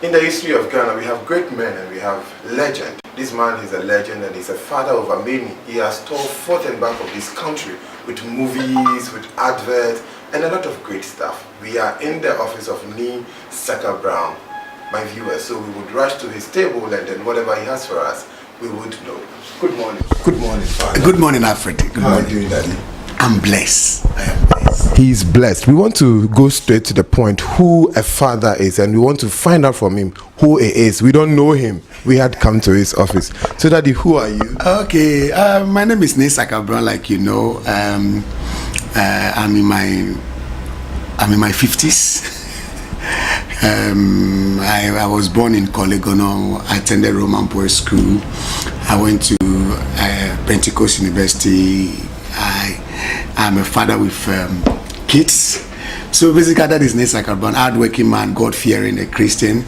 In the history of Ghana, we have great men and we have legend. This man is a legend and he's a father over many. He has toured forth and back of this country with movies, with adverts, and a lot of great stuff. We are in the office of Saka Brown, my viewers, so we would rush to his table and then whatever he has for us, we would know. Good morning. Good morning, Father. Good morning, Alfred. Good How morning. are you doing, Daddy? I'm blessed. I am blessed. He's blessed. We want to go straight to the point who a father is, and we want to find out from him who he is. We don't know him. We had come to his office. So, Daddy, who are you? Okay, my name is Saka Brown, like you know. I'm in my 50s. I was born in Kolegono. I attended Roman Boys School. I went to Pentecost University. I'm a father with kids. So basically that is Saka Brown, hardworking man, God-fearing, a Christian,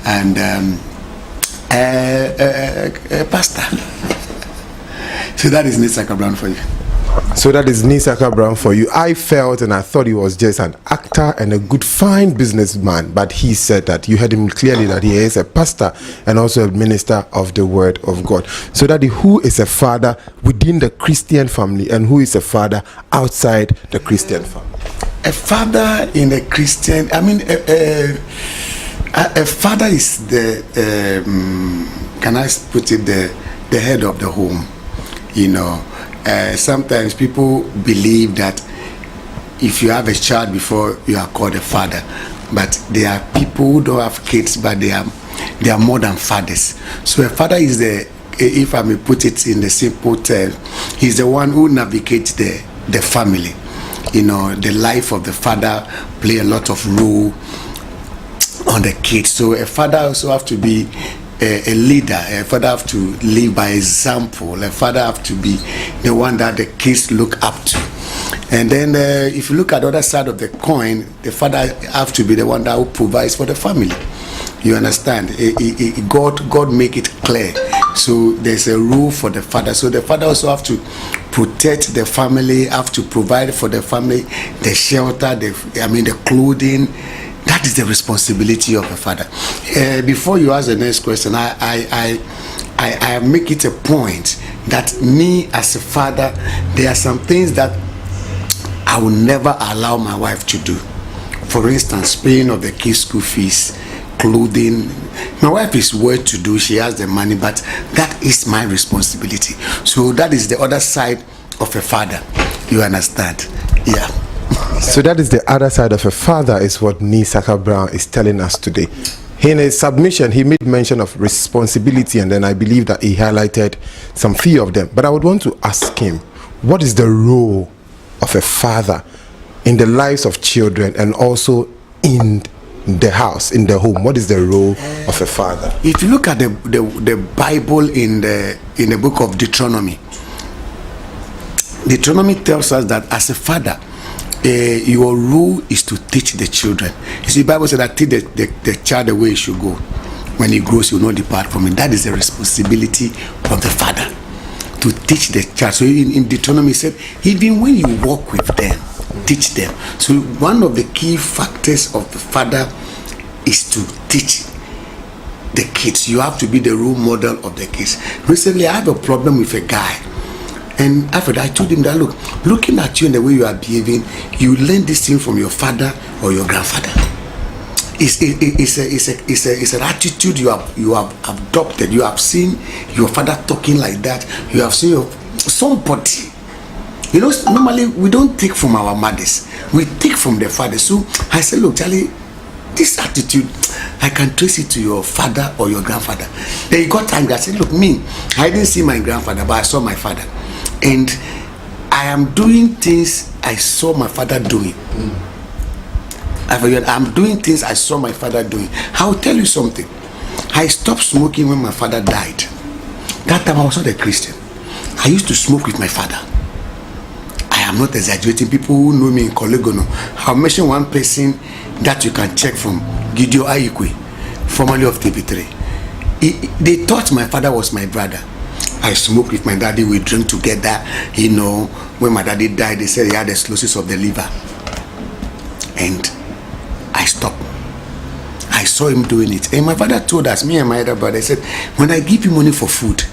and a pastor. So that is Saka Brown for you. So that is Saka Brown for you. I felt and I thought he was just an actor and a good, fine businessman, but he said that you heard him clearly that he is a pastor and also a minister of the Word of God. So that who is a father within the Christian family and who is a father outside the Christian family? A father in a Christian, I mean, a father is the, can I put it, the head of the home, you know. Sometimes people believe that if you have a child before you are called a father, but there are people who don't have kids, but they are more than fathers. So a father is the, if I may put it in the simple term, he's the one who navigates the family. You know, the life of the father play a lot of role on the kids. So a father also have to be a leader. A father have to live by example. A father have to be the one that the kids look up to. And then if you look at the other side of the coin, the father have to be the one that who provides for the family. You understand? God make it clear. So there's a rule for the father. So the father also have to protect the family, have to provide for the family, the shelter, the clothing. That is the responsibility of a father. Before you ask the next question, I make it a point that me as a father, there are some things that I will never allow my wife to do. For instance, paying of the kids' school fees, clothing. My wife is well to do, she has the money, but that is my responsibility. So that is the other side of a father. You understand? Yeah. So that is the other side of a father, is what Saka Brown is telling us today. In his submission, he made mention of responsibility, and then I believe that he highlighted some few of them. But I would want to ask him, what is the role of a father in the lives of children and also in the house, in the home? What is the role of a father? If you look at the Bible in the book of Deuteronomy tells us that as a father, your rule is to teach the children. You see, the Bible said that teach the child the way he should go. When he grows, he will not depart from it. That is the responsibility of the father, to teach the child. So in Deuteronomy, it said, even when you walk with them, teach them. So one of the key factors of the father is to teach the kids. You have to be the role model of the kids. Recently, I have a problem with a guy. And after that, I told him that, look, looking at you and the way you are behaving, you learn this thing from your father or your grandfather. It's an attitude you have adopted. You have seen your father talking like that. You have seen somebody. You know, normally we don't take from our mothers. We take from the father. So I said, look, Charlie, this attitude, I can trace it to your father or your grandfather. Then he got angry. I said, look, I didn't see my grandfather, but I saw my father. And I am doing things I saw my father doing. I'm doing things I saw my father doing. I'll tell you something. I stopped smoking when my father died. That time I was not a Christian. I used to smoke with my father. I am not exaggerating. People who know me in Kolegono, I'll mention one person that you can check from, Gideon Ayikwe, formerly of TV3. They thought my father was my brother. I smoked with my daddy, we drank together. You know, when my daddy died, they said he had a cirrhosis of the liver. And I stopped. I saw him doing it. And my father told us, me and my other brother, he said, when I give you money for food,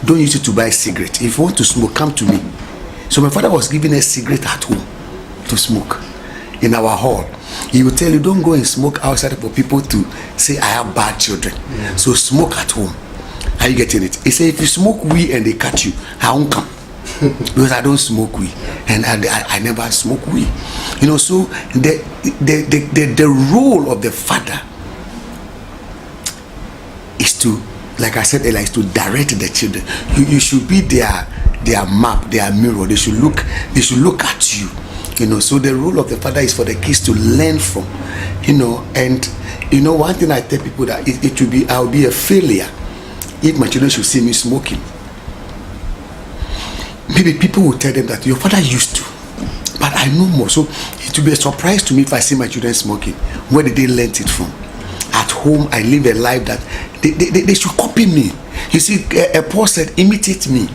don't use it to buy cigarette. If you want to smoke, come to me. So my father was giving a cigarette at home to smoke in our hall. He will tell you, don't go and smoke outside for people to say I have bad children. So smoke at home. Are you getting it? He said, if you smoke weed and they catch you, I won't come. Because I don't smoke weed. And I never smoke weed. You know, so the role of the father is to, like I said earlier, is to direct the children. You should be their map, their mirror. They should look at you. You know, so the role of the father is for the kids to learn from. You know, and you know, one thing I tell people that I'll be a failure if my children should see me smoking. Maybe people will tell them that your father used to, but I know more. So it will be a surprise to me if I see my children smoking. Where did they learn it from? At home, I live a life that they should copy me. You see, Paul said, imitate me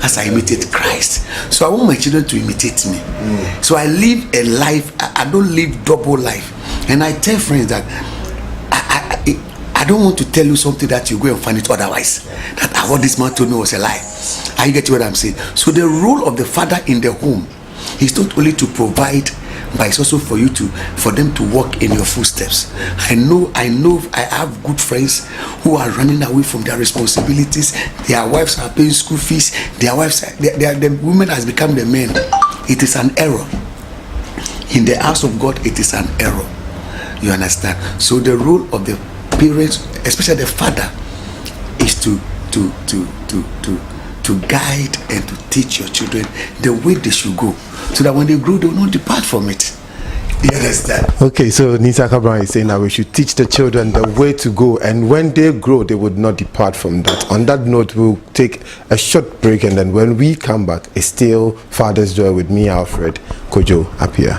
as I imitate Christ. So I want my children to imitate me. So I live a life, I don't live double life. And I tell friends that I don't want to tell you something that you go and find it otherwise. That what this man told me was a lie. Are you getting what I'm saying? So the role of the father in the home is not only to provide, but it's also for them to walk in your footsteps. I have good friends who are running away from their responsibilities. Their wives are paying school fees. The women has become the men. It is an error. In the house of God, it is an error. You understand? So the role of the parents, especially the father, is to guide and to teach your children the way they should go, so that when they grow, they will not depart from it. You understand? Okay, so Saka Brown is saying that we should teach the children the way to go, and when they grow, they would not depart from that. On that note, we'll take a short break, and then when we come back, it's still Father's Joy with me, Alfred Kojo, up here.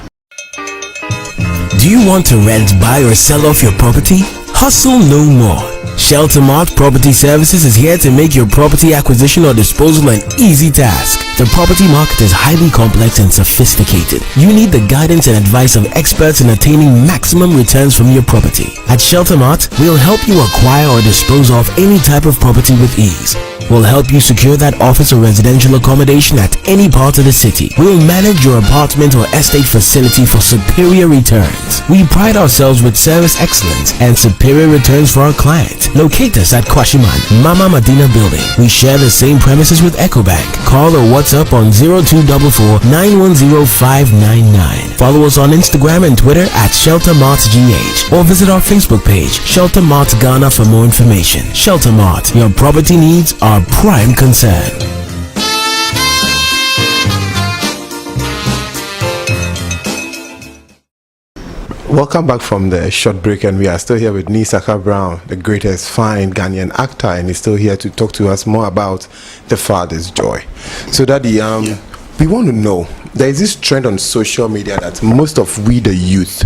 Do you want to rent, buy, or sell off your property? Hustle no more. Shelter Mart Property Services is here to make your property acquisition or disposal an easy task. The property market is highly complex and sophisticated. You need the guidance and advice of experts in attaining maximum returns from your property. At Shelter Mart, we'll help you acquire or dispose of any type of property with ease. We'll help you secure that office or residential accommodation at any part of the city. We'll manage your apartment or estate facility for superior returns. We pride ourselves with service excellence and superior returns for our clients. Locate us at Kwashiman, Mama Medina Building. We share the same premises with EcoBank. Call or WhatsApp on 0244-910-599. Follow us on Instagram and Twitter at Shelter Mart GH, or visit our Facebook page, Shelter Mart Ghana, for more information. Shelter Mart, your property needs are prime concern. Welcome back from the short break, and we are still here with Saka Brown, the greatest fine Ghanaian actor, and he's still here to talk to us more about the Father's Joy. So Daddy, we want to know, there is this trend on social media that most of we the youth,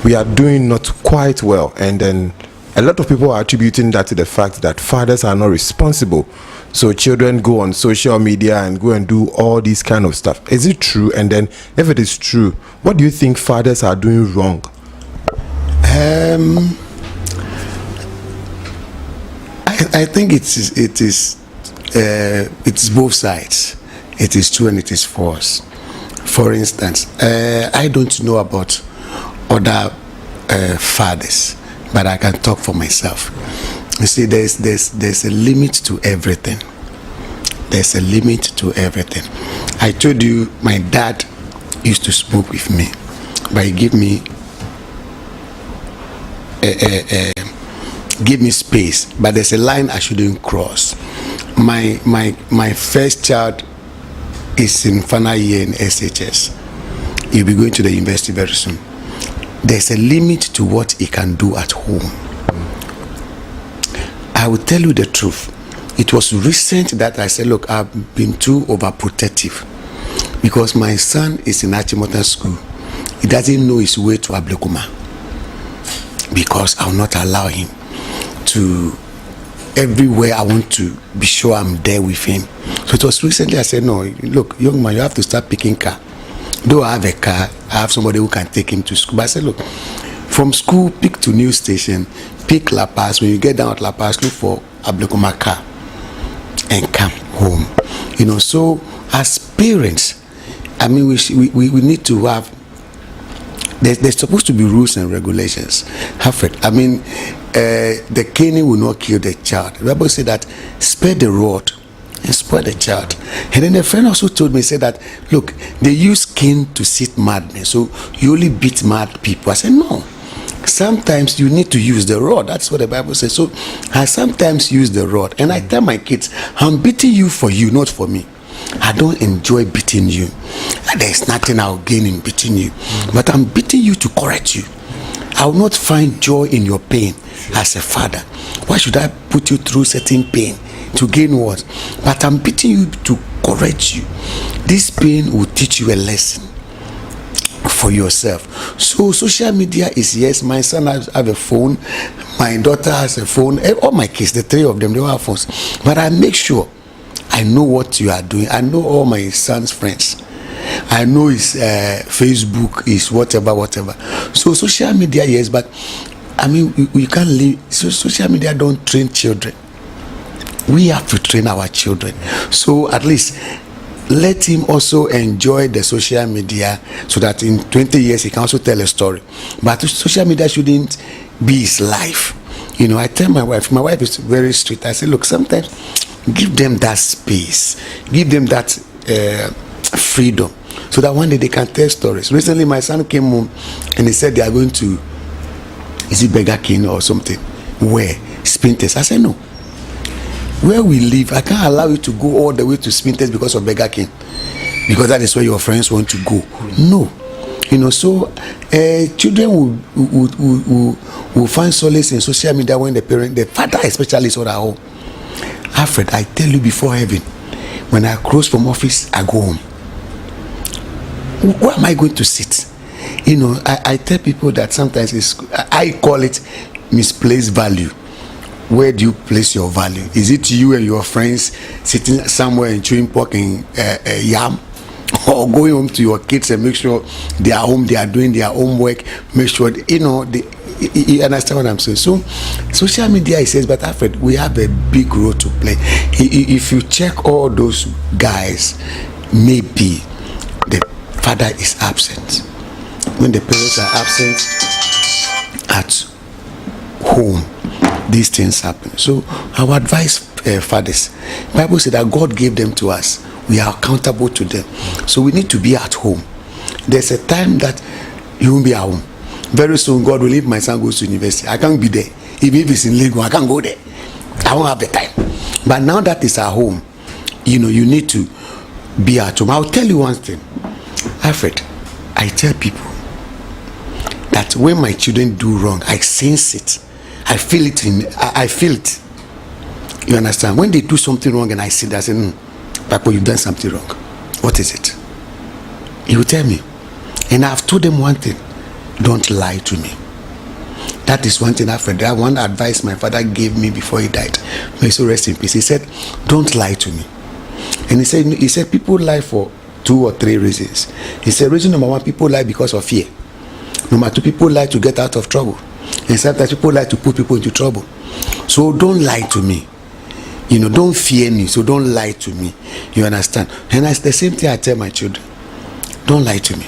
we are doing not quite well, and then a lot of people are attributing that to the fact that fathers are not responsible. So children go on social media and go and do all these kind of stuff. Is it true? And then if it is true, what do you think fathers are doing wrong? I think it is both sides. It is true and it is false. For instance, I don't know about other fathers, but I can talk for myself. You see, there's a limit to everything. There's a limit to everything. I told you my dad used to smoke with me, but he gave me space. But there's a line I shouldn't cross. My first child is in final year in SHS. He'll be going to the university very soon. There's a limit to what he can do at home. I will tell you the truth. It was recent that I said, look, I've been too overprotective, because my son is in Achimota school. He doesn't know his way to Ablekuma, because I will not allow him to. Everywhere I want to be sure I'm there with him. So it was recently I said, no, look, young man, you have to start picking car. Though I have a car, I have somebody who can take him to school. But I said, look, from school, pick to new station, pick La Paz. When you get down at La Paz, look for Ablekuma car and come home. You know, so as parents, I mean, we need to have. There's supposed to be rules and regulations. Alfred, I mean, the caning will not kill the child. The Bible said that spare the rod and spoil the child. And then a friend also told me, said that, look, they use cane to sit madness, so you only beat mad people. I said, no. Sometimes you need to use the rod. That's what the Bible says. So I sometimes use the rod, and I tell my kids, I'm beating you for you, not for me. I don't enjoy beating you. There's nothing I'll gain in beating you, but I'm beating you to correct you. I will not find joy in your pain as a father. Why should I put you through certain pain to gain what? But I'm beating you to correct you. This pain will teach you a lesson for yourself. So social media is, yes, my son has a phone, my daughter has a phone, all my kids, the three of them, they all have phones. But I make sure I know what you are doing. I know all my son's friends. I know his Facebook, is whatever. So social media, yes, but I mean, we can't leave. So social media don't train children. We have to train our children. So at least let him also enjoy the social media, so that in 20 years he can also tell a story. But social media shouldn't be his life. You know, I tell my wife is very strict. I say, look, sometimes give them that space, give them that freedom, so that one day they can tell stories. Recently my son came home and he said they are going to, is it Burger King or something, where Spinters. I said, no, where we live, I can't allow you to go all the way to Spinters because of Burger King, because that is where your friends want to go. No, you know. So children will find solace in social media when the father especially is at home. Alfred, I tell you before heaven, when I close from office, I go home. Where am I going to sit? You know, I tell people that sometimes I call it misplaced value. Where do you place your value? Is it you and your friends sitting somewhere and chewing pork and yam? Or going home to your kids and make sure they are home, they are doing their homework, make sure, you understand what I'm saying? So social media, it says, but Alfred, we have a big role to play. If you check all those guys, maybe the father is absent. When the parents are absent at home, these things happen. So our advice, fathers, Bible said that God gave them to us. We are accountable to them. So we need to be at home. There's a time that you won't be at home. Very soon, God will, if my son goes to university, I can't be there. Even if it's in Lagos, I can't go there. I won't have the time. But now that it's at home, you know, you need to be at home. I'll tell you one thing, Alfred. I tell people that when my children do wrong, I sense it. I feel it I feel it. You understand? When they do something wrong and I see that, I say, Papa, you've done something wrong. What is it? He will tell me. And I've told them one thing. Don't lie to me. That is one thing, Alfred. That one advice my father gave me before he died. May he so rest in peace. He said, don't lie to me. And he said people lie for 2 or 3 reasons. He said, reason number 1, people lie because of fear. Number 2, people lie to get out of trouble. And sometimes people lie to put people into trouble. So don't lie to me. You know, don't fear me, so don't lie to me. You understand? And that's the same thing I tell my children. Don't lie to me.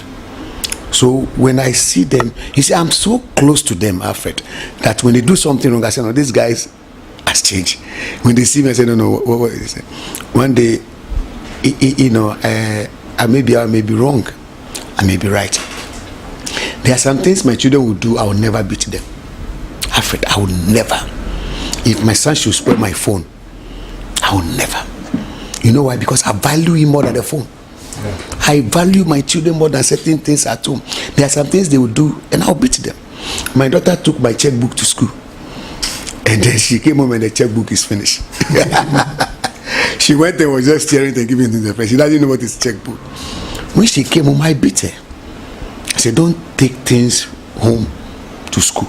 So when I see them, you see, I'm so close to them, Alfred, that when they do something wrong, I say, no, these guys has changed. When they see me, I say, no, what is it? One day, you know, I may be wrong, I may be right. There are some things my children will do, I will never beat them. Alfred, I will never. If my son should spoil my phone, I will never. You know why? Because I value him more than the phone. Yeah. I value my children more than certain things at home. There are some things they will do and I'll beat them. My daughter took my checkbook to school, and then she came home and the checkbook is finished. She went and was just staring and giving it to the friend. She doesn't know what is checkbook. When she came home, I beat her. I said, don't take things home to school.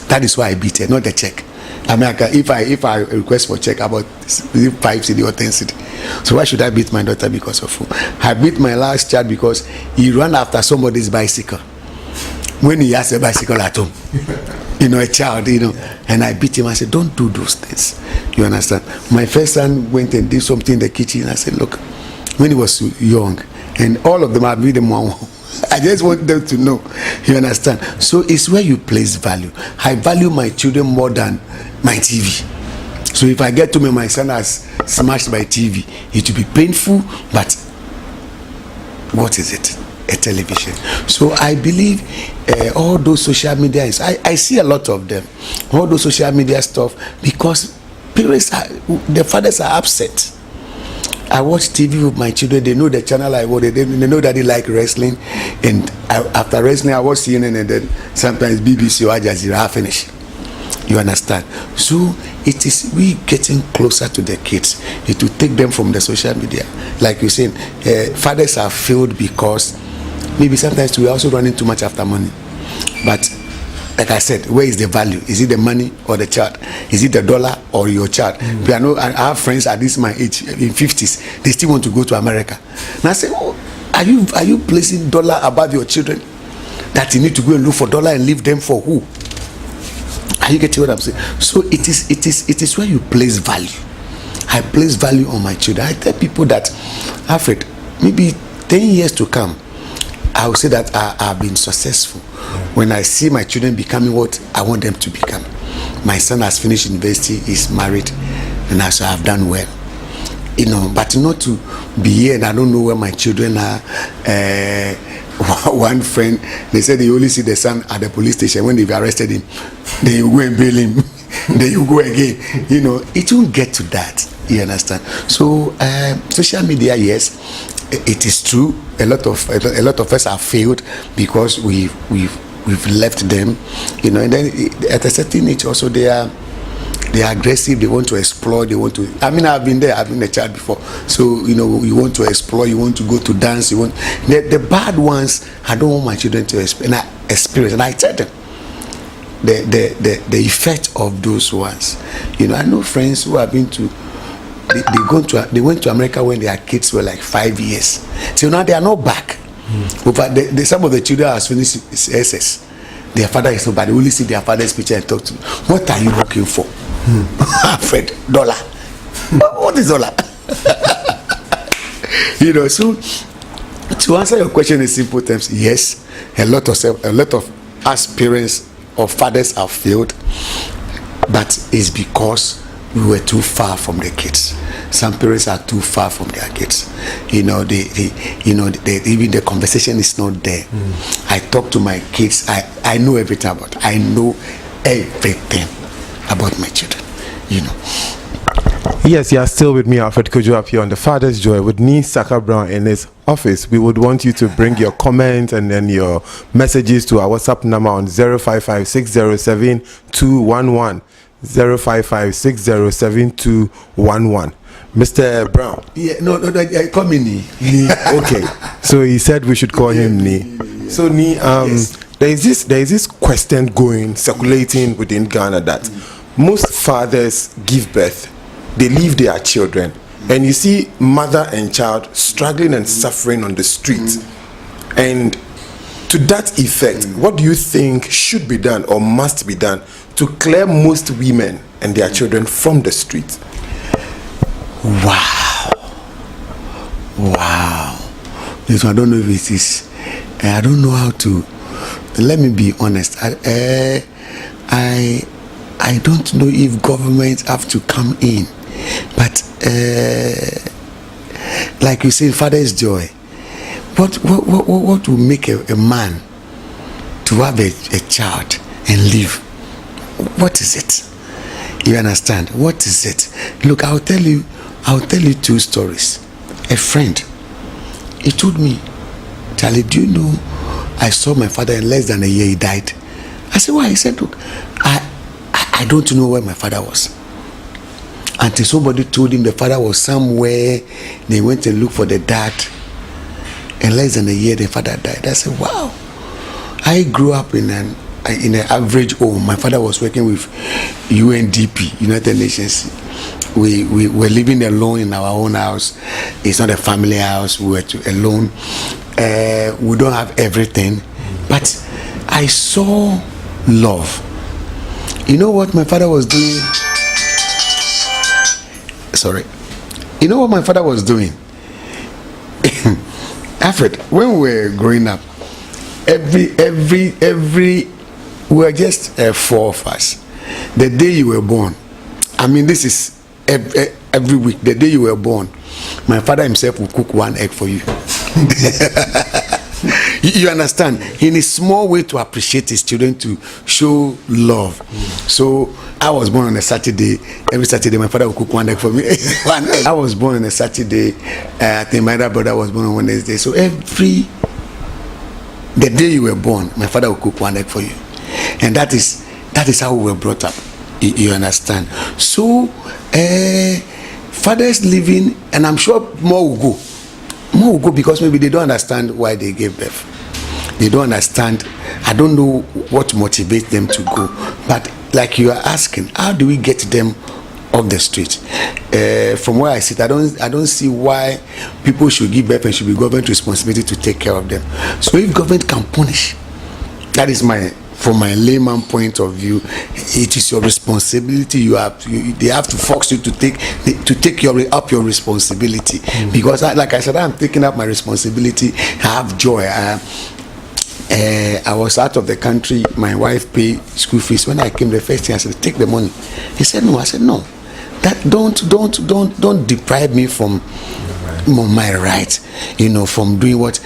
That is why I beat her, not the check. I mean, if I request for check about 5 cedi or 10 cedi, so why should I beat my daughter because of food? I beat my last child because he ran after somebody's bicycle. when he has a bicycle at home. A child, and I beat him. I said, don't do those things. You understand? My first son went and did something in the kitchen. I said, look, when he was young, and all of them are with him. I just want them to know. You understand? So it's where you place value. I value my children more than my TV. So if I get to me, my son has smashed my TV, it will be painful, but what is it? A television. So I believe all those social media I see a lot of them, all those social media stuff, because the fathers are upset. I watch TV with my children. They know the channel I watch. They know that they like wrestling, and after wrestling I watch CNN, and then sometimes BBC or Al Jazeera. I finish. You understand? So it is we getting closer to the kids. It will take them from the social media. Like you said, fathers are failed because maybe sometimes we are also running too much after money. But like I said, where is the value? Is it the money or the child? Is it the dollar or your child? I have friends at this my age, in 50s, they still want to go to America. And I say, oh, are you placing dollar above your children? That you need to go and look for dollar and leave them for who? Are you getting what I'm saying? So it is where you place value. I place value on my children. I tell people that, Alfred, maybe 10 years to come, I will say that I've been successful when I see my children becoming what I want them to become. My son has finished university, he's married, and I have done well. But not to be here and I don't know where my children are. One friend, they said they only see the son at the police station when they've arrested him. Then you go and bail him. Then you go again. It won't get to that. You understand? So social media, yes, it is true. A lot of us have failed because we've left them. And then at a certain age also they are aggressive. They want to explore. They want to. I've been there. I've been a child before. So you want to explore. You want to go to dance. You want the bad ones. I don't want my children to experience. And I tell them the effect of those ones. I know friends who have been to. They went to America when their kids were like 5 years. So now they are not back. Some of the children has finished SS. Their father is not, but they only see their father's picture and talk to them. What are you looking for? Fred, dollar. What is dollar? So to answer your question in simple terms, yes, a lot of us parents or fathers have failed, but it's because we were too far from the kids. Some parents are too far from their kids. Even the conversation is not there. I talk to my kids. I know everything about. I know everything about my children. Yes, you are still with me, Alfred Kojo, up here on the Father's Joy with me, Saka Brown, in his office. We would want you to bring your comments and then your messages to our WhatsApp number on 055-607-211. 055-607-211. Mr. Brown. Yeah, no, call me Ni. Okay. So he said we should call him Ni. So Ni, yes. there is this question circulating within Ghana that most fathers give birth, they leave their children, and you see mother and child struggling and suffering on the street. And to that effect, what do you think should be done or must be done to clear most women and their children from the street? Wow. This one, I don't know if it is. I don't know how to. Let me be honest. I don't know if governments have to come in, but like you say, Father's Joy. What will make a man to have a child and live? What is it? You understand? What is it? Look, I'll tell you two stories. A friend, he told me, Charlie, do you know I saw my father in less than a year he died? I said, why? He said, look, I don't know where my father was. Until somebody told him the father was somewhere. They went and looked for the dad. In less than a year, the father died. I said, wow. I grew up in an average home. My father was working with UNDP, United Nations. We were living alone in our own house. It's not a family house. We were alone. We don't have everything. But I saw love. You know what my father was doing? Sorry. You know what my father was doing? Alfred, when we were growing up, every we were just 4 of us. The day you were born, I mean, this is every week. The day you were born, my father himself will cook 1 egg for you. You understand? In a small way to appreciate his children, to show love. So I was born on a Saturday. Every Saturday, my father would cook 1 egg for me. I was born on a Saturday. I think my other brother was born on Wednesday. So the day you were born, my father would cook 1 egg for you, and that is how we were brought up. You understand? So fathers living, and I'm sure more will go because maybe they don't understand why they gave birth. They don't understand. I don't know what motivates them to go. But like you are asking, how do we get them off the street? From where I sit, I don't see why people should give birth and should be government responsibility to take care of them. So if government can punish, that is from my layman point of view, it is your responsibility. They have to force you to take up your responsibility. Because like I said, I'm taking up my responsibility. I have joy. I was out of the country. My wife paid school fees. When I came the first thing, I said, take the money. He said no. I said no. That don't deprive me from my right, from doing what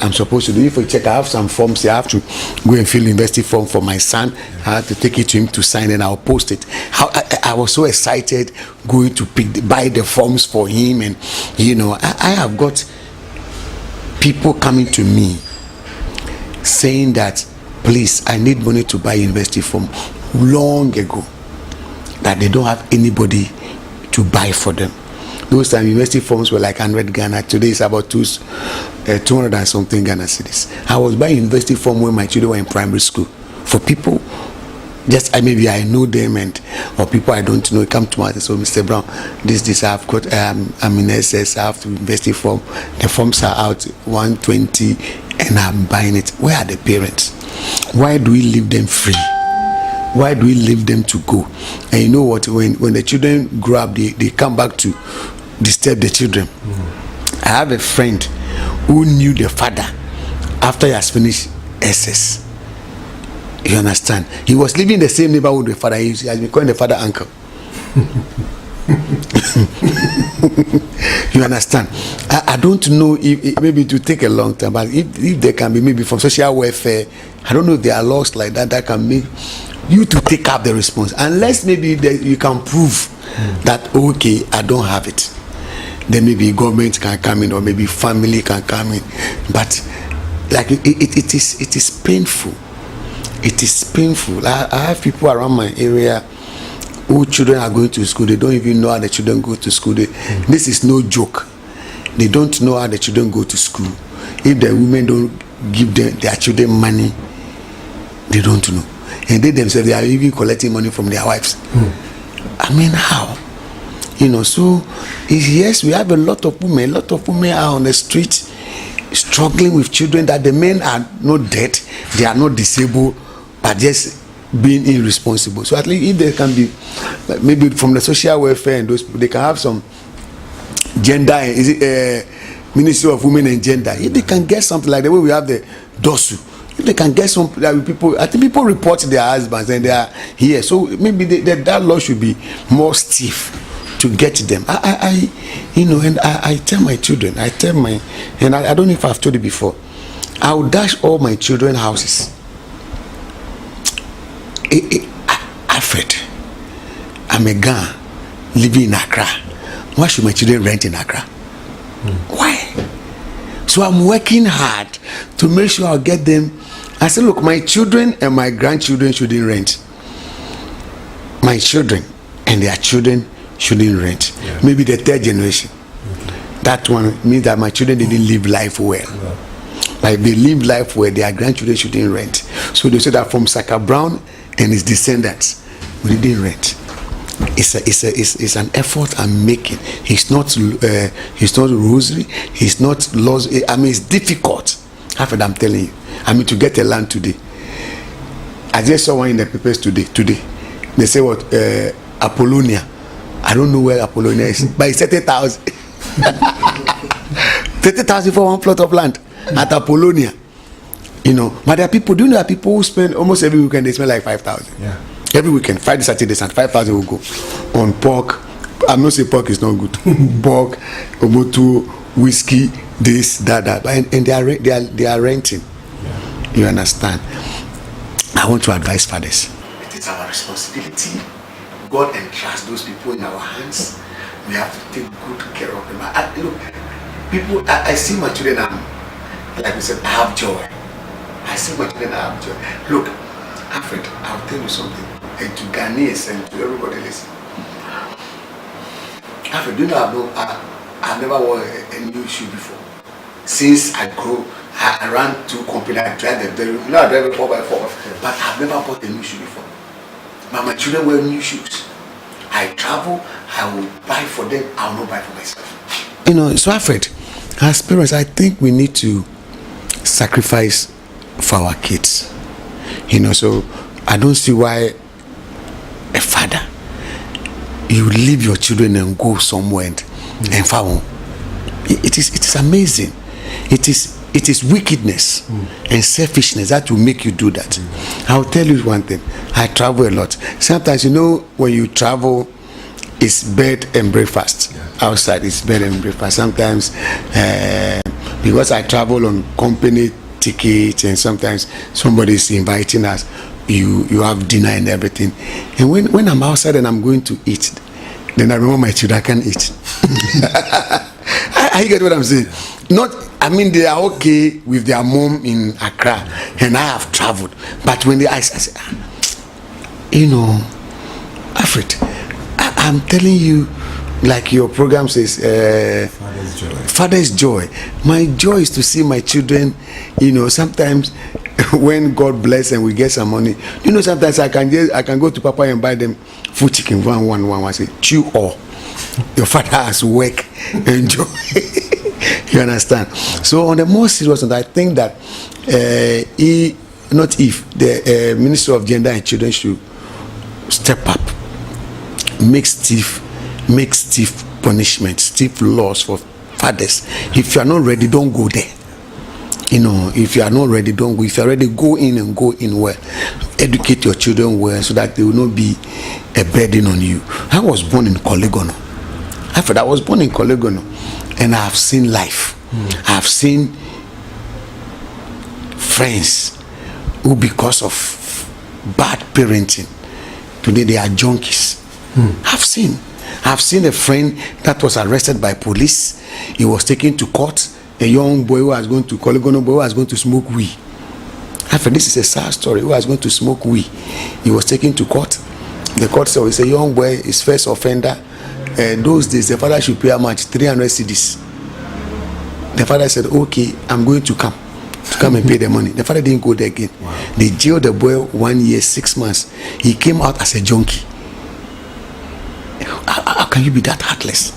I'm supposed to do. If you check, I have some forms. I have to go and fill the university form for my son. I have to take it to him to sign, and I'll post it. I was so excited going to buy the forms for him, and I have got people coming to me saying that, please, I need money to buy university form long ago, that they don't have anybody to buy for them. Those time university forms were like 100 Ghana. Today it's about 200 and something Ghana cedis. I was buying university form when my children were in primary school for people. Just maybe I know them, or people I don't know come to me and say, so Mr. Brown, this I've got. I'm in SS. I have to university form. The forms are out 120, and I'm buying it. Where are the parents? Why do we leave them free? Why do we leave them to go? And you know what? When the children grow up, they come back to disturb the children. I have a friend who knew the father after he has finished SS. You understand? He was living in the same neighborhood with the father. He has been calling the father uncle. You understand? I don't know if maybe it will take a long time, but if there can be maybe from social welfare, I don't know if there are laws like that can make you to take up the response, unless maybe you can prove that okay, I don't have it. Then maybe government can come in, or maybe family can come in. But like it is painful. It is painful. I have people around my area who children are going to school. They don't even know how the children go to school. This is no joke. They don't know how the children go to school. If the women don't give their children money, they don't know. And they themselves, they are even collecting money from their wives. I mean, how? So yes, we have a lot of women. A lot of women are on the street struggling with children, that the men are not dead, they are not disabled, but just being irresponsible. So at least if there can be, maybe from the social welfare and those people, they can have some gender, Ministry of Women and Gender. If they can get something like the way we have the DOSU, if they can get some people, I think people report their husbands and they are here. So maybe that law should be more stiff to get them. I tell my children, I don't know if I've told you before, I will dash all my children houses. Alfred, I'm a Ghan living in Accra. Why should my children rent in Accra? Why? So I'm working hard to make sure I'll get them. I said, look, my children and my grandchildren shouldn't rent. My children and their children shouldn't rent. Yeah. Maybe the third generation. That one means that my children didn't live life well. Yeah. Like they live life where their grandchildren shouldn't rent. So they say that from Saka Brown and his descendants, we didn't rent. It's an effort I'm making. It's not rosary. It's not laws. I mean, it's difficult. I'm telling you. I mean, to get a land today. I just saw one in the papers today. They say what? Apollonia. I don't know where Apollonia is, but it's 30,000. 30,000 for one plot of land at Apollonia. You know, but there are people, do you know that people who spend almost every weekend, they spend like 5,000. Yeah. Every weekend, Friday, Saturday, Sunday, 5,000 will go on pork. I'm not saying pork is not good. Pork, omoto, whiskey, this, that. And they are renting. Yeah. You understand? I want to advise fathers. It is our responsibility. God entrusts those people in our hands. We have to take good care of them. Look, people, I see my children, like we said, I have joy. I see my children, I have joy. Look, Alfred, I'll tell you something. And to Ghanaians and to everybody listen. Alfred, do you know I've never worn a new shoe before. Since I grew, I ran 2 companies, I drive I drive a 4x4, but I've never bought a new shoe before. But my children wear new shoes. I travel, I will buy for them, I will not buy for myself. You know, so Alfred, as parents, I think we need to sacrifice for our kids. You know, so I don't see why a father, you leave your children and go somewhere and found. It is amazing. It is wickedness and selfishness that will make you do that. I'll tell you one thing. I travel a lot. Sometimes, you know, when you travel, it's bed and breakfast. Outside, it's bed and breakfast. Sometimes, because I travel on company tickets, and sometimes somebody is inviting us, you have dinner and everything. And when I'm outside and I'm going to eat, then I remember my children, I can't eat. I get what I'm saying. I mean, they are okay with their mom in Accra, and I have traveled. But when I say, you know, Alfred, I'm telling you, like your program says, Father's joy. Father's joy. My joy is to see my children. You know, sometimes when God bless and we get some money, you know, sometimes I can go to Papa and buy them food chicken one. Say, chew all. Your father has work, enjoy. You understand? So on the more serious note, I think that the Minister of Gender and Children should step up, make stiff punishment, stiff laws for fathers. If you are not ready, don't go there. You know, if you are not ready, don't go. If you are ready, go in well. Educate your children well so that they will not be a burden on you. I was born in Kolegono. I was born in Kolegono, and I have seen life. I have seen friends who, because of bad parenting, today they are junkies. I've seen a friend that was arrested by police. He was taken to court. A young boy who was going to Kolegono boy who was going to smoke weed. This is a sad story. Who was going to smoke weed. He was taken to court. The court said, "It's a young boy, his first offender. Those days, the father should pay how much? 300 cedis. The father said, "Okay, I'm going to come and pay the money." The father didn't go there again. Wow. They jailed the boy 1 year, 6 months. He came out as a junkie. How can you be that heartless?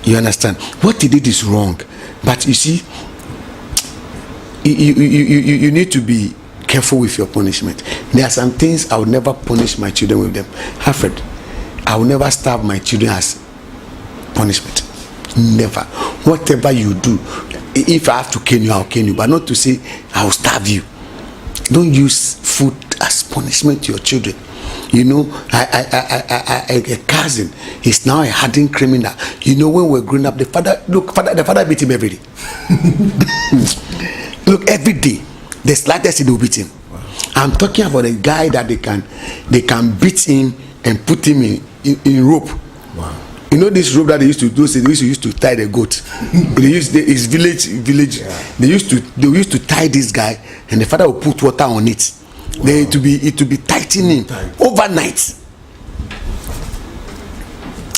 You understand? What he did is wrong. But you see, you need to be careful with your punishment. There are some things I would never punish my children with them. Alfred, I will never starve my children as punishment. Never. Whatever you do, if I have to cane you, I'll cane you, but not to say I'll starve you. Don't use food as punishment to your children. You know, a cousin is now a hardened criminal. You know, when we're growing up, the father beat him every day. Look, every day, the slightest thing will beat him. Wow. I'm talking about a guy that they can beat him and put him in rope. Wow. You know this rope that they used to do? They used to tie the goat. His village. Yeah. They used to tie this guy, and the father will put water on it. Wow. It to be tightening overnight.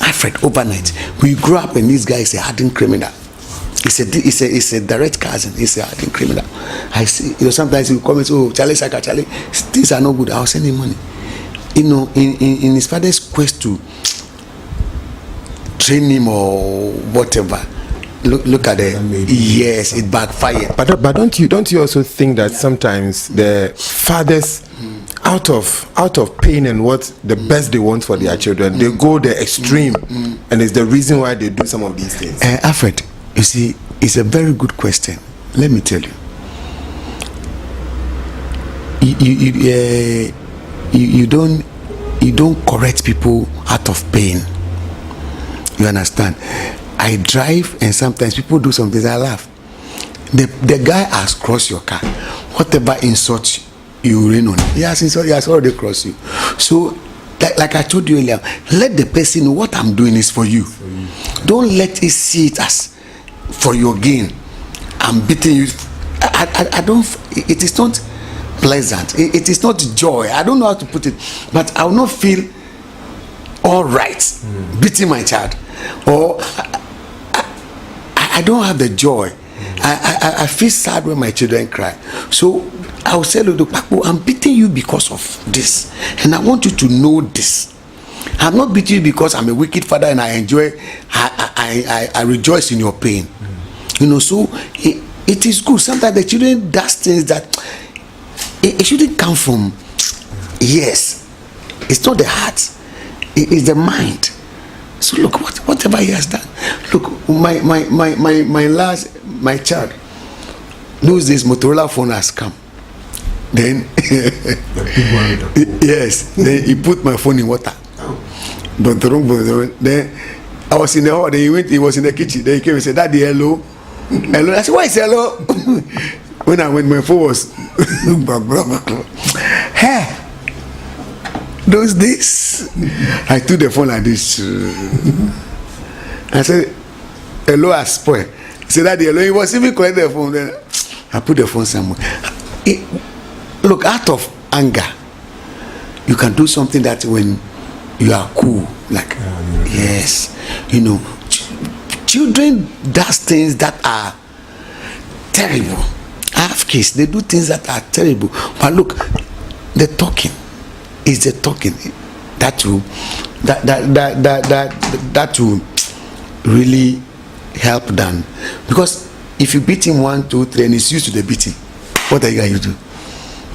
Alfred, overnight. We grew up and this guy is a hardened criminal. It's a direct cousin. He's a hardened criminal. I see. You know, sometimes he will come and say, "Oh, Charlie, Saka, Charlie, things are not good. I'll send him money." You know, in his father's quest to train him or whatever, look at it. Yes, it backfired. But don't you also think that sometimes the fathers, out of pain and what the best they want for their children, they go the extreme, and it's the reason why they do some of these things. Alfred, you see, it's a very good question. Let me tell you. You don't correct people out of pain. You understand? I drive and sometimes people do something, I laugh. The guy has crossed your car. Whatever insult you rain on, he has already crossed you. So like I told you earlier, let the person know what I'm doing is for you. Don't let it see it as for your gain. I'm beating you. I don't. It is not pleasant. It is not joy. I don't know how to put it, but I will not feel all right beating my child, or I don't have the joy. I feel sad when my children cry. So I will say, look, I'm beating you because of this, and I want you to know this. I'm not beating you because I'm a wicked father and I enjoy. I rejoice in your pain. You know, so it is good. Sometimes the children does things that it shouldn't come from. Yes, it's not the heart, it's the mind. So look, whatever he has done. Look, my child knows this Motorola phone has come. Then yes, then he put my phone in water. Then I was in the hall. Then he was in the kitchen. Then he came and said, "Daddy, hello." Hello. I said, "Why is hello?" when my phone was hey, those days I took the phone like this. I said, "Hello, I spoil." He said, "Daddy, hello." He was even collect the phone. Then I put the phone somewhere. Look, out of anger, you can do something that when you are cool, like yes, you know, children does things that are terrible. I have kids, they do things that are terrible. But look, the talking is the talking that will really help them. Because if you beat him 1, 2, 3 and he's used to the beating, what are you going to do?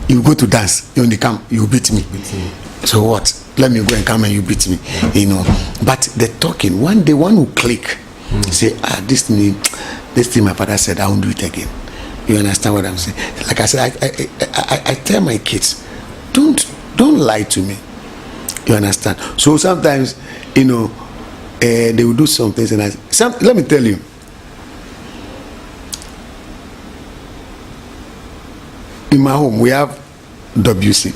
You go to dance, you only come, you beat me. So what? Let me go and come and you beat me. You know. But the talking, one day one will click. Say, this thing my father said, I won't do it again. You understand what I'm saying? Like I said, I tell my kids, don't lie to me. You understand? So sometimes, you know, they will do some things and let me tell you. In my home, we have WC.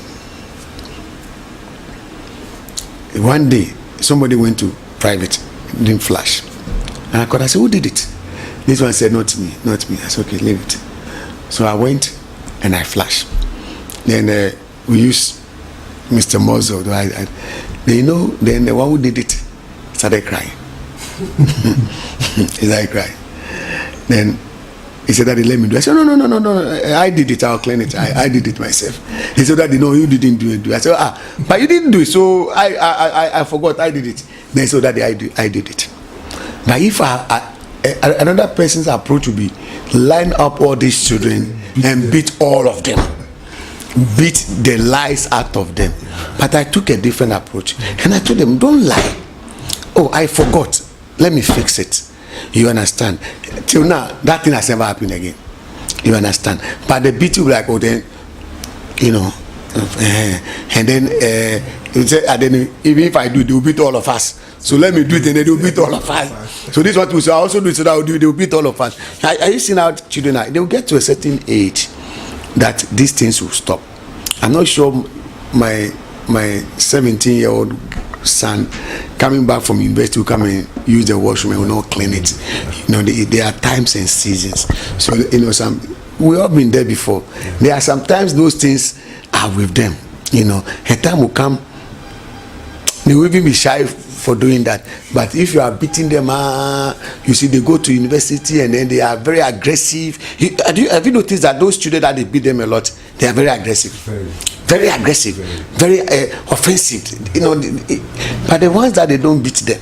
One day, somebody went to private, didn't flash. And I said, "Who did it?" This one said, "Not me, not me." I said, "Okay, leave it." So I went and I flashed. Then we used Mr. Muzzle. Then the one who did it started crying. He started crying. Then he said, "Daddy, let me do it." I said, No. I did it. I'll clean it. I did it myself. He said, "Daddy, no, you didn't do it." I said, but you didn't do it. So I forgot. I did it. Then he said, "Daddy, I did it." But if another person's approach would be line up all these children and beat all of them, beat the lies out of them. But I took a different approach and I told them, "Don't lie. Oh, I forgot. Let me fix it." You understand? Till now, that thing has never happened again. You understand? But the beat will be like, oh, then, you know, and then you say, and then even if I do, they will beat all of us. So let me do it, and then they will beat all of us. So this is what we say. I also do it, so that I will do it. They will beat all of us. Are you seeing how children are? They will get to a certain age that these things will stop. I'm not sure my 17-year-old son coming back from university will come and use the washroom and will not clean it. You know, there are times and seasons. So you know, we all been there before. There are sometimes those things are with them. You know, a time will come, they will even be shy for doing that. But if you are beating them, you see, they go to university and then they are very aggressive. Have you noticed that those children that they beat them a lot, they are very aggressive? Very aggressive, very offensive. You know, but the ones that they don't beat them,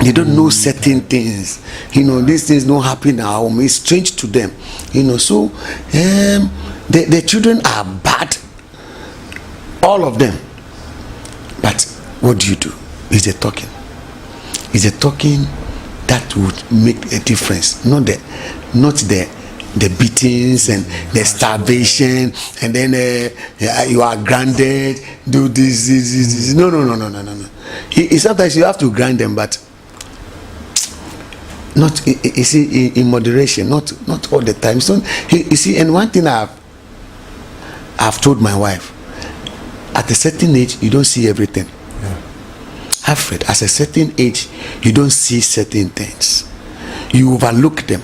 They don't know certain things. These things don't happen in our home. It's strange to them. So the children are bad, all of them. But what do? Is the talking. Is the talking that would make a difference, not the beatings and the starvation, and then you are grounded, do this. No. Sometimes you have to grind them, but not, you see, in moderation, not all the time. So you see, and one thing I've told my wife, at a certain age you don't see everything. Alfred, at a certain age you don't see certain things, you overlook them.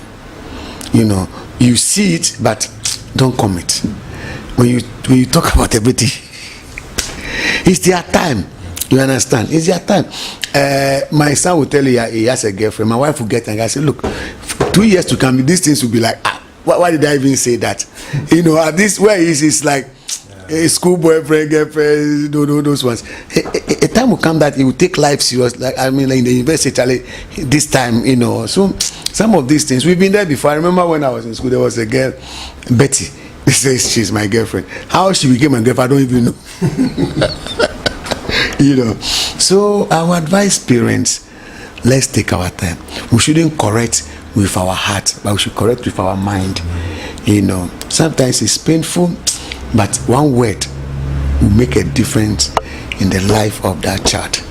You see it, but don't commit. When you talk about everything, it's their time. You understand? It's their time. My son will tell you he has a girlfriend. My wife will get and I say, look, 2 years to come, these things will be like, why did I even say that? At this where it's like a school boyfriend, girlfriend, those ones. A time will come that he will take life serious. Like in the university, Charlie, this time, So some of these things we've been there before. I remember when I was in school, there was a girl, Betty. They say she's my girlfriend. How she became my girlfriend, I don't even know. So I would advise parents, let's take our time. We shouldn't correct with our heart, but we should correct with our mind. Sometimes it's painful, but one word will make a difference in the life of that child.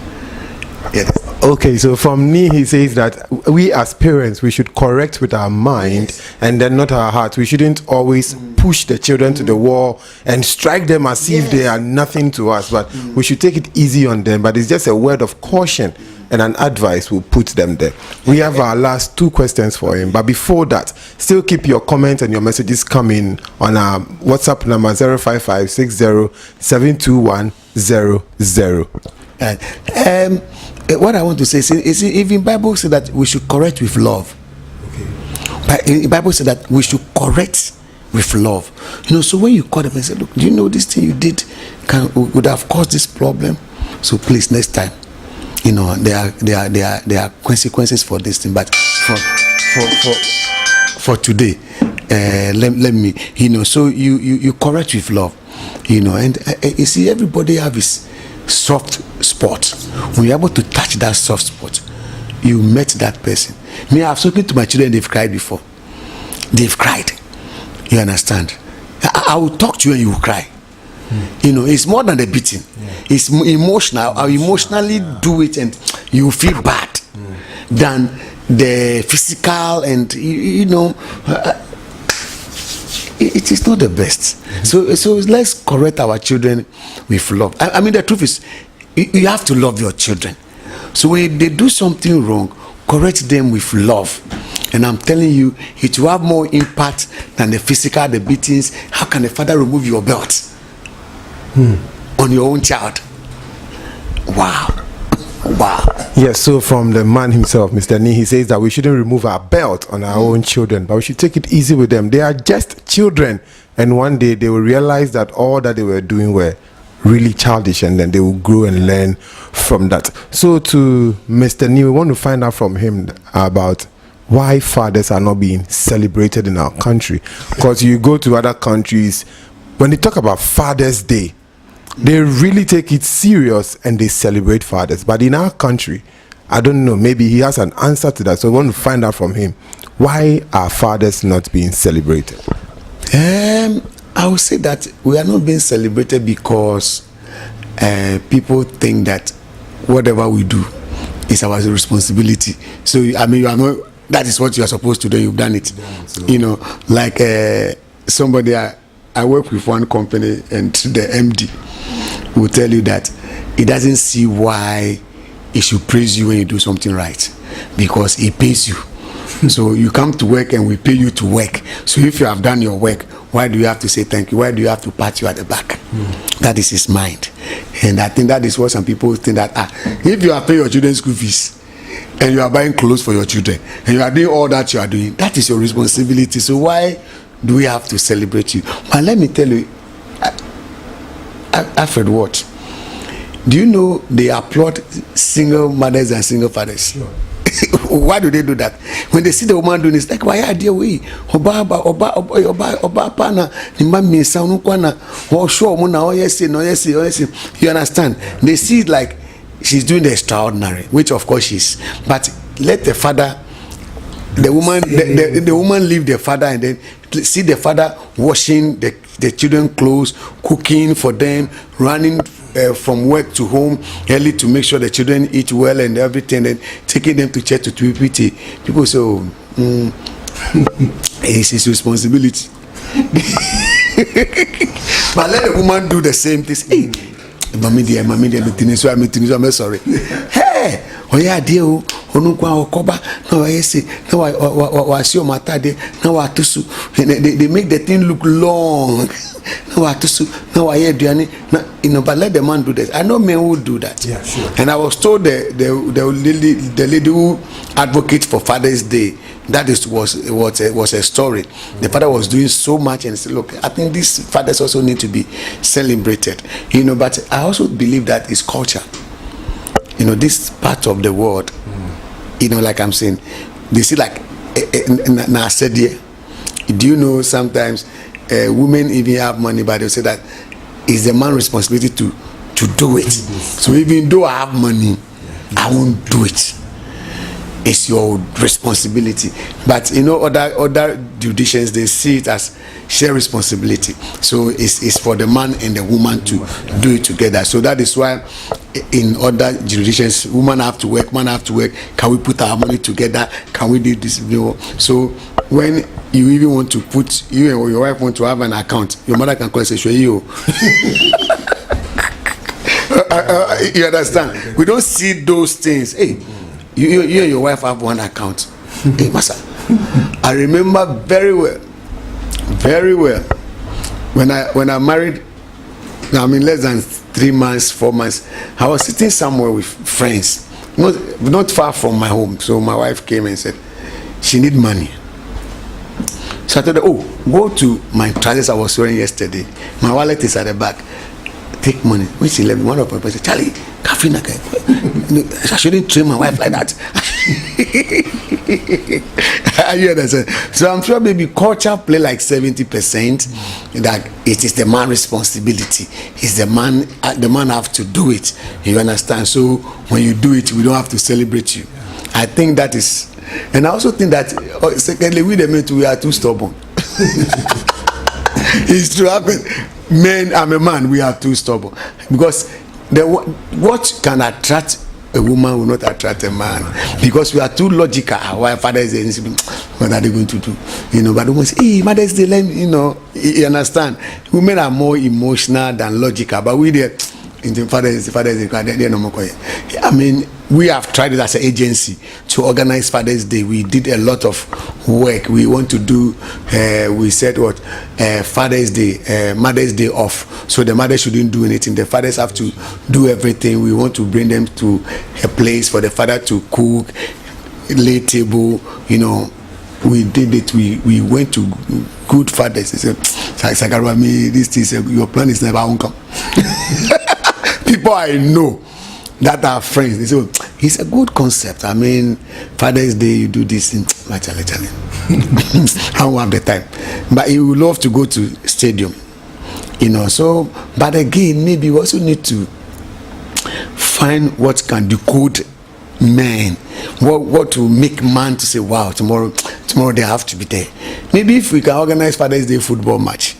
Yes. Okay, so from me, he says that we as parents, we should correct with our mind and then not our heart. We shouldn't always push the children to the wall and strike them as if they are nothing to us, but we should take it easy on them. But it's just a word of caution and an advice will put them there. We have our last 2 questions for him, but before that, still keep your comments and your messages coming on our WhatsApp number 05560072100. What I want to say is even Bible says that we should correct with love. But the Bible says that we should correct with love. So when you call them and say, look, do you know this thing you did would have caused this problem? So please, next time, there are consequences for this thing. But for today, let me, so you correct with love, and you see, everybody have his soft spot. When you're able to touch that soft spot, you met that person. Me, I've spoken to my children, they've cried before. They've cried. You understand? I will talk to you and you will cry. It's more than the beating. It's emotional. I'll emotionally do it and you feel bad than the physical, and it is not the best. So let's correct our children with love. I mean, the truth is, you have to love your children. So when they do something wrong, correct them with love. And I'm telling you, it will have more impact than the physical, the beatings. How can a father remove your belt on your own child? Wow. Yes, so from the man himself, Mr. Nee, he says that we shouldn't remove our belt on our own children, but we should take it easy with them. They are just children, and one day they will realize that all that they were doing were really childish, and then they will grow and learn from that. So to Mr. Nee, we want to find out from him about why fathers are not being celebrated in our country. Because you go to other countries, when they talk about Father's Day, they really take it serious and they celebrate fathers. But in our country, I don't know, maybe he has an answer to that. So we want to find out from him, why are fathers not being celebrated? I would say that we are not being celebrated because people think that whatever we do is our responsibility. So I mean, that is what you are supposed to do. You've done it. Like somebody I work with one company, and the MD will tell you that he doesn't see why he should praise you when you do something right, because he pays you. So you come to work and we pay you to work. So if you have done your work, why do you have to say thank you? Why do you have to pat you at the back? That is his mind. And I think that is what some people think, that if you are paying your children's school fees and you are buying clothes for your children and you are doing all that you are doing, that is your responsibility. So why do we have to celebrate you? But let me tell you, Alfred, what? Do you know they applaud single mothers and single fathers? Sure. Why do they do that? When they see the woman doing this, like, why are they way? Oba pana the man me sound kwana or show muna oh yes no yes. You understand? They see it like she's doing the extraordinary, which of course she's. But let the father, the woman leave the father and then see the father washing the children clothes, cooking for them, running from work to home early to make sure the children eat well and everything, and taking them to church to PT. People say, it's his responsibility. But let the woman do the same thing. Hey, mommy dear, I'm sorry. Hey, oh yeah, dear, onukwa okoba. No, I say, no, I see your matade. No, I tusu. They make the thing look long. No, I tusu. No, I hear Diani. But let the man do that. I know men who do that. Yeah, sure. And I was told the lady who advocates for Father's Day, that was a story. The father was doing so much and said, look, I think these fathers also need to be celebrated. But I also believe that it's culture. This part of the world, like I'm saying, they see like na said here. Do you know sometimes women even have money, but they say that it's the man's responsibility to do it. So even though I have money, I won't do it. It's your responsibility. But other jurisdictions, they see it as shared responsibility. So it's for the man and the woman to do it together. So that is why in other jurisdictions, women have to work, man have to work. Can we put our money together? Can we do this? So when you even want to put, you and your wife want to have an account, your mother can call and say, "Show you." You understand? We don't see those things. Hey, you and your wife have one account. Hey, Massa, I remember very well when I married. I mean, less than 3 months, 4 months, I was sitting somewhere with friends, not far from my home. So my wife came and said she need money. So I told her, go to my trousers I was wearing yesterday. My wallet is at the back. Take money. When she left, one of my friends said, Charlie, I shouldn't treat my wife like that. You understand? So I'm sure maybe culture play like 70%. That it is the man's responsibility. It's the man have to do it. You understand? So when you do it, we don't have to celebrate you. I think that is, and I also think that secondly, we are too stubborn. It's true. Men, I'm a man, we are too stubborn. Because what can attract a woman will not attract a man. Because we are too logical. Why Father's Day, what are they going to do? But women say, hey, Mother's Day, you understand? Women are more emotional than logical. But we there, in the Father's Day, they're no more. I mean, we have tried it as an agency to organize Father's Day. We did a lot of work. We want to do, we said what, Father's Day, Mother's Day off. So the mother shouldn't do anything. The fathers have to do everything. We want to bring them to a place for the father to cook, lay table, We did it. We went to good fathers. They said, Sakarwami, this is your plan is never on come. People I know that are friends, they say, it's a good concept. I mean, Father's Day, you do this thing. I don't have the time. But you would love to go to stadium. So, but again, maybe you also need to find what can decode men. What will make man to say, wow, tomorrow they have to be there. Maybe if we can organize Father's Day football match.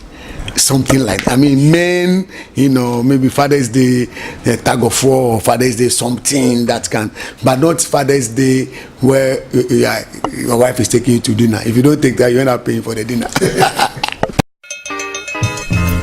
Something like that. I mean, men, maybe Father's Day, tag of war, or Father's Day, something that can, but not Father's Day where your wife is taking you to dinner. If you don't take that, you end up paying for the dinner.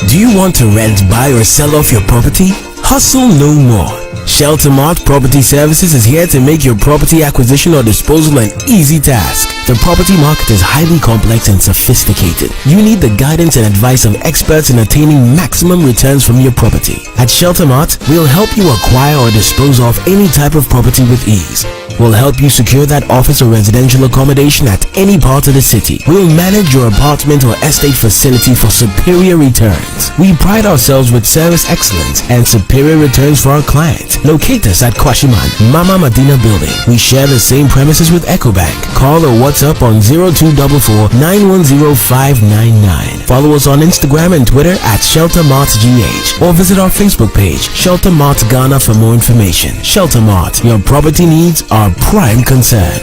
Do you want to rent, buy, or sell off your property? Hustle no more. Shelter Mart Property Services is here to make your property acquisition or disposal an easy task. The property market is highly complex and sophisticated. You need the guidance and advice of experts in attaining maximum returns from your property. At Shelter Mart, we'll help you acquire or dispose of any type of property with ease. We'll help you secure that office or residential accommodation at any part of the city. We'll manage your apartment or estate facility for superior returns. We pride ourselves with service excellence and superior returns for our clients. Locate us at Kwashiman, Mama Medina Building. We share the same premises with EcoBank. Call or WhatsApp on 0244 910 599. Follow us on Instagram and Twitter at ShelterMartGH or visit our Facebook page, Shelter Mart Ghana, for more information. Shelter Mart, your property needs are prime concern.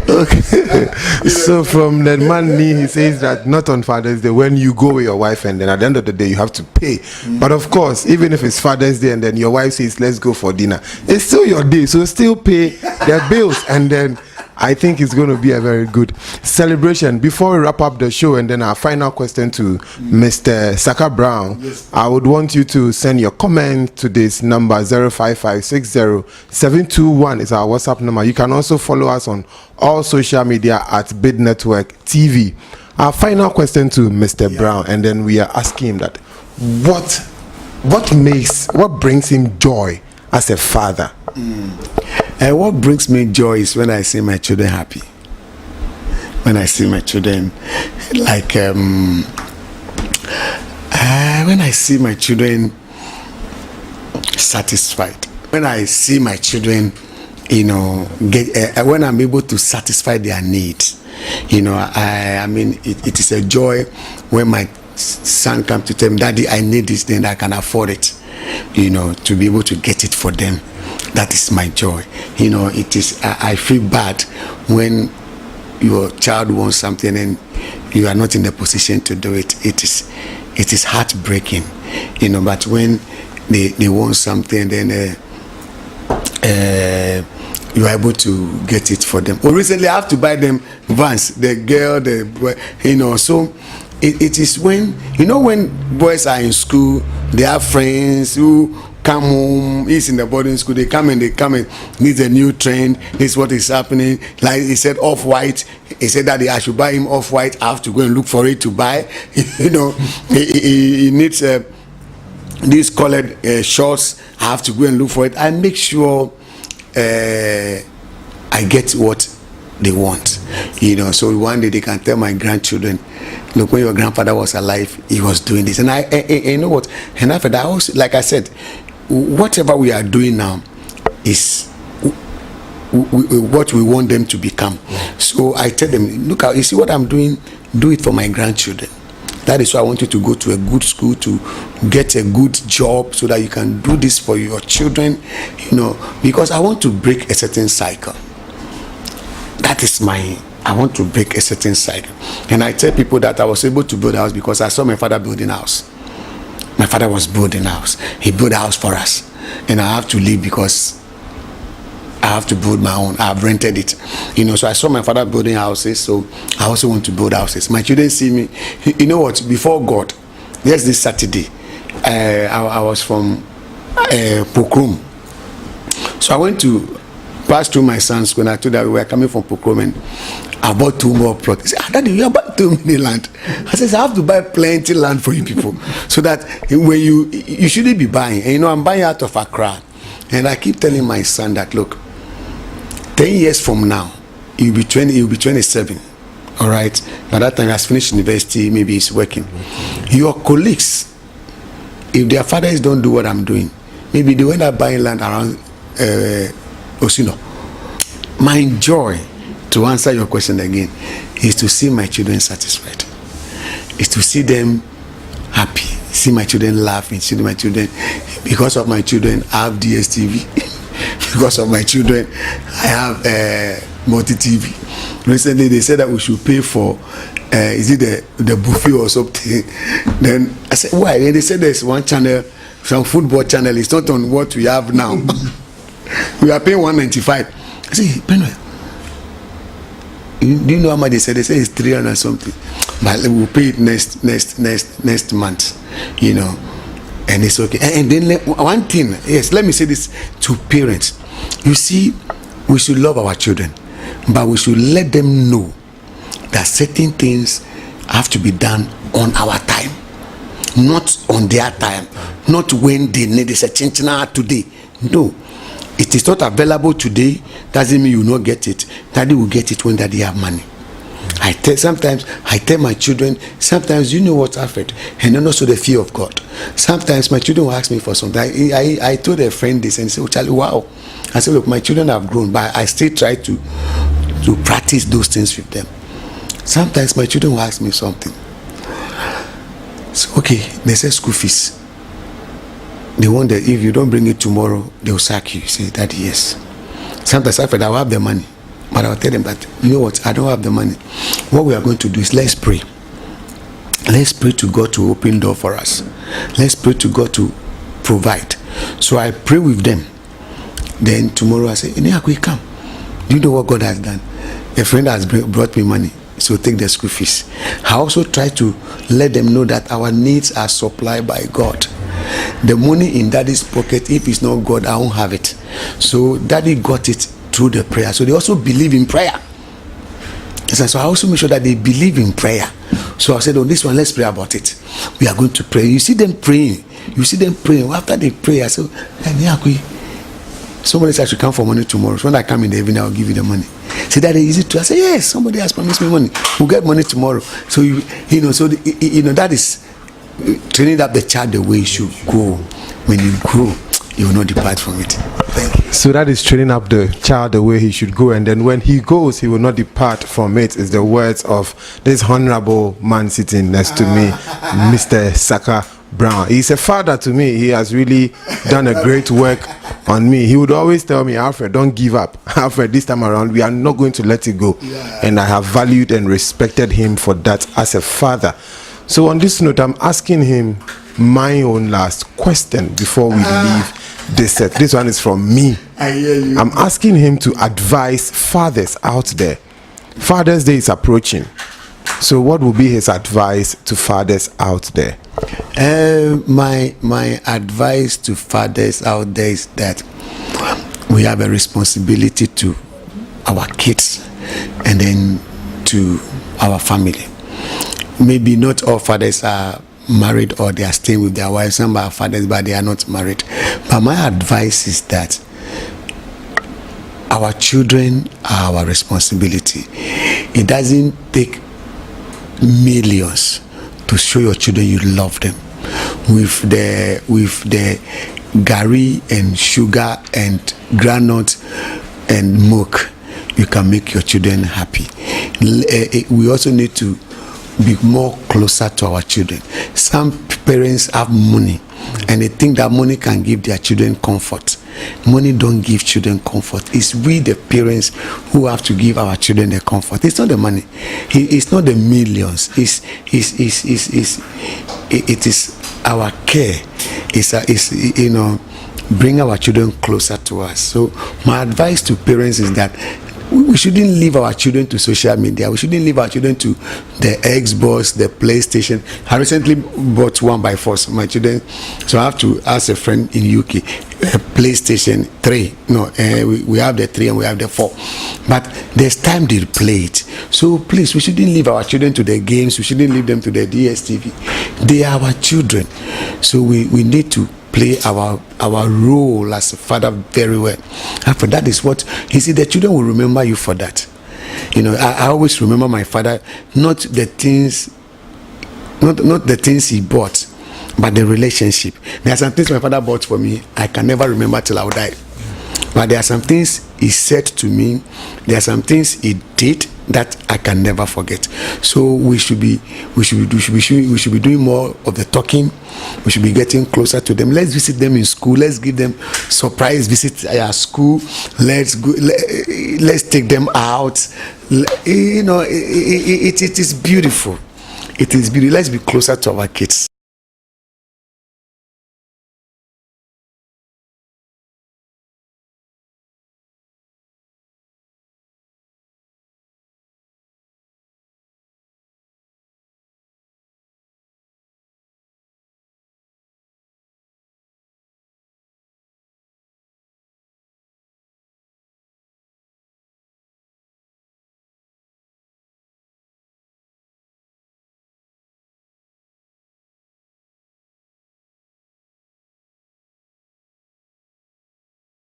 Okay. So from the money, he says that not on Father's Day, when you go with your wife and then at the end of the day you have to pay. But of course, even if it's Father's Day and then your wife says let's go for dinner, it's still your day, so still pay their bills, and then I think it's going to be a very good celebration. Before we wrap up the show, and then our final question to Mr. Saka Brown, I would want you to send your comment to this number 05560-721 is our WhatsApp number. You can also follow us on all social media at Bid Network TV. Our final question to Mr. Brown, and then we are asking him that what brings him joy as a father? What brings me joy is when I see my children happy. When I see my children, like when I see my children satisfied. When I see my children, when I'm able to satisfy their needs, I mean, it is a joy when my son comes to tell me, Daddy, I need this, then I can afford it, to be able to get it for them. That is my joy. It is. I feel bad when your child wants something and you are not in the position to do it. It is heartbreaking. But when they want something, then you are able to get it for them. Well, recently I have to buy them Vans. The girl, the boy. So it is when when boys are in school, they have friends who come home. He's in the boarding school. They come and needs a new trend. This is what is happening. Like he said, Off-White. He said that I should buy him Off-White. I have to go and look for it to buy. He needs these colored shorts. I have to go and look for it. I make sure I get what they want. So one day they can tell my grandchildren, look, when your grandfather was alive, he was doing this. And you know what? And after that, also, like I said, whatever we are doing now is what we want them to become. So I tell them, look, you see what I'm doing? Do it for my grandchildren. That is why I want you to go to a good school, to get a good job, so that you can do this for your children, because I want to break a certain cycle. That is I want to break a certain cycle. And I tell people that I was able to build a house because I saw my father building a house. My father was building a house. He built a house for us. And I have to leave because I have to build my own. I've rented it. So I saw my father building houses, so I also want to build houses. My children see me. You know what? Before God, yes, this Saturday, I was from Pokrum. So I went to pass through my son's school, and I told that we were coming from Pokrum, and I bought 2 more plots. He said, Daddy, you bought too many land. I said, I have to buy plenty land for you people, so that when you shouldn't be buying. And I'm buying out of Accra. And I keep telling my son that, look, 10 years from now, you'll be 27. All right? By that time, he has finished university, maybe he's working. Your colleagues, if their fathers don't do what I'm doing, maybe they end up buying land around Osino. My joy, to answer your question again, is to see my children satisfied. Is to see them happy. See my children laughing. See my children. Because of my children, I have DSTV. Because of my children, I have multi-TV. Recently, they said that we should pay for, is it the buffet or something? Then I said, why? And they said there's one channel, some football channel. It's not on what we have now. We are paying 195. I say, Benwell, do you know how much they said? They say it's 300 something, but we'll pay it next month, and it's okay. And then one thing, yes, let me say this to parents. You see, we should love our children, but we should let them know that certain things have to be done on our time. not on their time, not when they need it. It's a chinchina today. No, it is not available today. Doesn't mean you will not get it. Daddy will get it when daddy have money. Sometimes I tell my children, sometimes you know what Alfred, and then also the fear of God. Sometimes my children will ask me for something. I told a friend this and he said, oh, Charlie, wow. I said, look, my children have grown, but I still try to practice those things with them. Sometimes my children will ask me something. So, okay, they say school fees. They want that if you don't bring it tomorrow, they'll sack you. You say, Daddy, yes. Sometimes I will have the money, but I'll tell them that, you know what, I don't have the money. What we are going to do is let's pray. Let's pray to God to open door for us. Let's pray to God to provide. So I pray with them. Then tomorrow I say, Iniakwe, come. Do you know what God has done? A friend has brought me money, so take the school fees. I also try to let them know that our needs are supplied by God. The money in daddy's pocket, if it's not God, I won't have it. So daddy got it through the prayer. So they also believe in prayer. So I also make sure that they believe in prayer. So I said, oh, this one, let's pray about it. We are going to pray. You see them praying. You see them praying. After they pray, I said, somebody said I should come for money tomorrow. So when I come in the evening, I'll give you the money. Say, Daddy, is it true? I say, yes, somebody has promised me money. We'll get money tomorrow. So, that is training up the child the way you should go. When you grow, you will not depart from it. Thank you. So that is training up the child the way he should go, and then when he goes, he will not depart from it. Is the words of this honorable man sitting next to me, Mr. Saka Brown. He's a father to me. He has really done a great work on me. He would always tell me, Alfred, don't give up. Alfred, this time around, we are not going to let it go. Yeah. And I have valued and respected him for that as a father. So on this note, I'm asking him my own last question before we leave this set. This one is from me. I hear you. I'm asking him to advise fathers out there. Father's Day is approaching. So what will be his advice to fathers out there? My advice to fathers out there is that we have a responsibility to our kids and then to our family. Maybe not all fathers are married or they are staying with their wives. Some are fathers but they are not married. But my advice is that our children are our responsibility. It doesn't take millions to show your children you love them. With the gari and sugar and granite and milk, you can make your children happy. We also need to be more closer to our children. Some parents have money and they think that money can give their children comfort. Money don't give children comfort. It's we the parents who have to give our children the comfort. It's not the money. It's not the millions. It is our care. Bring our children closer to us. So my advice to parents is that we shouldn't leave our children to social media. We shouldn't leave our children to the Xbox, the PlayStation. I recently bought one by force, my children. So I have to ask a friend in UK, PlayStation 3. No, we have the 3 and we have the 4. But there's time they play it. So please, we shouldn't leave our children to the games. We shouldn't leave them to the DSTV. They are our children. So we need to play our role as a father very well. And for that is what you see, the children will remember you for that. I always remember my father, not the things he bought, but the relationship. There are some things my father bought for me I can never remember till I will die. But there are some things he said to me, there are some things he did that I can never forget. So we should be doing more of the talking. We should be getting closer to them. Let's visit them in school. Let's give them surprise visit at school. Let's go. Let's take them out. It is beautiful. It is beautiful. Let's be closer to our kids.